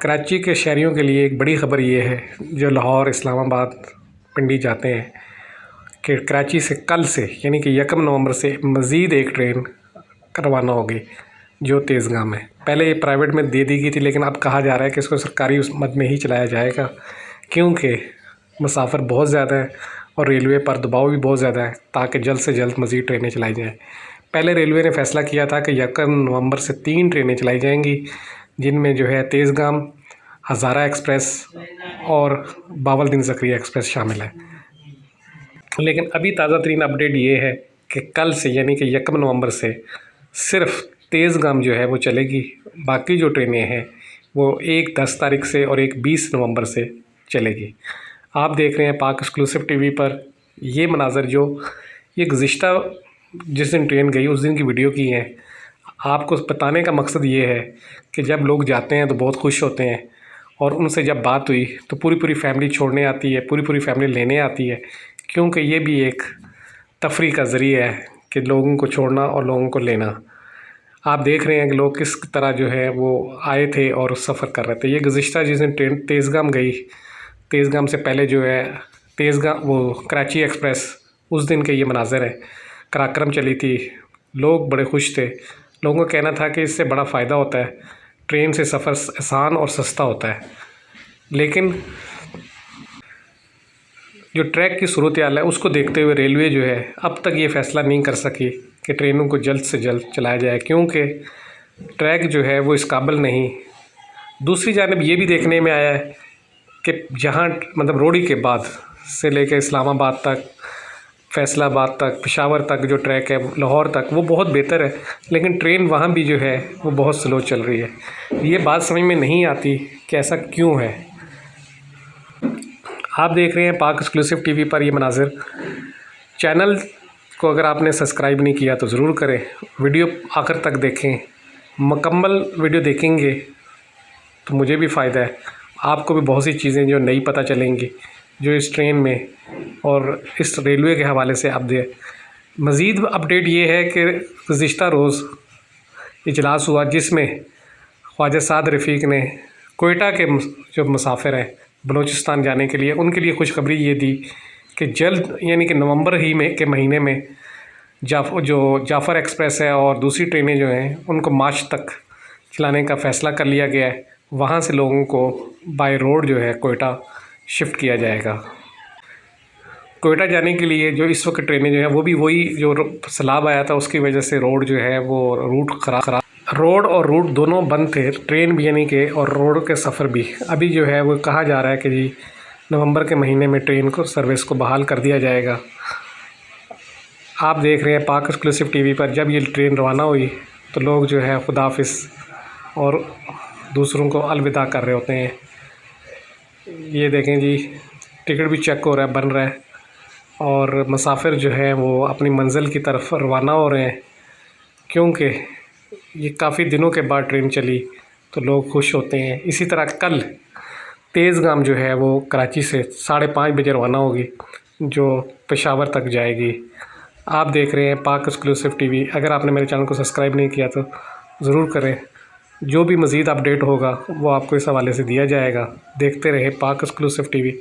कराची के शहरियों के लिए एक बड़ी ख़बर ये है जो लाहौर इस्लामाबाद पिंडी जाते हैं कि कराची से कल से यानी कि 1 नवंबर से मज़ीद एक ट्रेन रवाना होगी जो तेज़गाम है। पहले ये प्राइवेट में दे दी गई थी, लेकिन अब कहा जा रहा है कि इसको सरकारी उस मद में ही चलाया जाएगा क्योंकि मुसाफिर बहुत ज़्यादा है और रेलवे पर दबाव भी बहुत ज़्यादा है ताकि जल्द से जल्द मज़ीद ट्रेनें चलाई जाएँ। पहले रेलवे ने फ़ैसला किया था कि 1 नवंबर से 3 ट्रेनें चलाई जाएंगी, जिनमें जो है तेज़गाम, हज़ारा एक्सप्रेस और बावलदीन ज़करिया एक्सप्रेस शामिल है। लेकिन अभी ताज़ा तरीन अपडेट ये है कि कल से यानी कि 1 नवंबर से सिर्फ तेज़गाम जो है वो चलेगी। बाकी जो ट्रेनें हैं वो एक 10 तारीख से और एक 20 नवंबर से चलेगी। आप देख रहे हैं पाक एक्सक्लूसिव टीवी पर ये मनाज़र जो ये गुज़िश्ता जिस दिन ट्रेन गई उस दिन की वीडियो की है। आपको बताने का मकसद ये है कि जब लोग जाते हैं तो बहुत खुश होते हैं और उनसे जब बात हुई तो पूरी फैमिली छोड़ने आती है, पूरी फैमिली लेने आती है, क्योंकि ये भी एक तफरीह का ज़रिया है कि लोगों को छोड़ना और लोगों को लेना। आप देख रहे हैं कि लोग किस तरह जो है वो आए थे और सफ़र कर रहे थे। ये गुज़िश्ता जिस दिन ट्रेन तेज़गाम गई, तेज़गाम से पहले जो है तेज़गाम वो कराची एक्सप्रेस, उस दिन के ये मनाज़र है। कराक्रम चली थी, लोग बड़े खुश थे। लोगों का कहना था कि इससे बड़ा फ़ायदा होता है, ट्रेन से सफ़र आसान और सस्ता होता है। लेकिन जो ट्रैक की सूरत हाल है उसको देखते हुए रेलवे जो है अब तक ये फ़ैसला नहीं कर सकी कि ट्रेनों को जल्द से जल्द चलाया जाए, क्योंकि ट्रैक जो है वो इस काबिल नहीं। दूसरी जानिब ये भी देखने में आया है कि जहाँ मतलब रोड़ी के बाद से लेकर इस्लामाबाद तक, फैसलाबाद तक, पेशावर तक जो ट्रैक है, लाहौर तक, वो बहुत बेहतर है, लेकिन ट्रेन वहाँ भी जो है वो बहुत स्लो चल रही है। ये बात समझ में नहीं आती कि ऐसा क्यों है। आप देख रहे हैं पाक एक्सक्लूसिव टीवी पर ये मनाज़िर। चैनल को अगर आपने सब्सक्राइब नहीं किया तो ज़रूर करें, वीडियो आखिर तक देखें। मुकम्मल वीडियो देखेंगे तो मुझे भी फ़ायदा है, आपको भी बहुत सी चीज़ें जो नई पता चलेंगी जो इस ट्रेन में और इस रेलवे के हवाले से आप दे। मज़ीद अपडेट ये है कि गुज़िश्ता रोज़ इजलास हुआ जिसमें ख्वाजा साद रफ़ीक ने कोयटा के जो मुसाफिर हैं बलूचिस्तान जाने के लिए, उनके लिए खुशखबरी ये दी कि जल्द यानी कि नवंबर ही में के महीने में जाफ़र एक्सप्रेस है और दूसरी ट्रेनें जो हैं उनको मार्च तक चलाने का फ़ैसला कर लिया गया है। वहाँ से लोगों को बाय रोड जो है कोयटा शिफ्ट किया जाएगा। कोयटा जाने के लिए जो इस वक्त ट्रेनें जो हैं वो भी वही जो सैलाब आया था उसकी वजह से रोड जो है वो रोड और रूट दोनों बंद थे, ट्रेन भी यानी कि और रोड के सफ़र भी। अभी जो है वो कहा जा रहा है कि जी नवंबर के महीने में ट्रेन को सर्विस को बहाल कर दिया जाएगा। आप देख रहे हैं पाक एक्सक्लूसिव टीवी पर जब ये ट्रेन रवाना हुई तो लोग जो है खुदा हाफिज़ और दूसरों को अलविदा कर रहे होते हैं। ये देखें जी, टिकट भी चेक हो रहा है, बन रहा है और मुसाफिर जो है वो अपनी मंजिल की तरफ रवाना हो रहे हैं, क्योंकि ये काफ़ी दिनों के बाद ट्रेन चली तो लोग खुश होते हैं। इसी तरह कल तेज़गाम जो है वो कराची से 5:30 बजे रवाना होगी जो पेशावर तक जाएगी। आप देख रहे हैं पाक एक्सक्लूसिव टीवी। अगर आपने मेरे चैनल को सब्सक्राइब नहीं किया तो ज़रूर करें, जो भी मज़ीद अपडेट होगा वो आपको इस हवाले से दिया जाएगा। देखते रहे पाक एक्सक्लूसिव टीवी।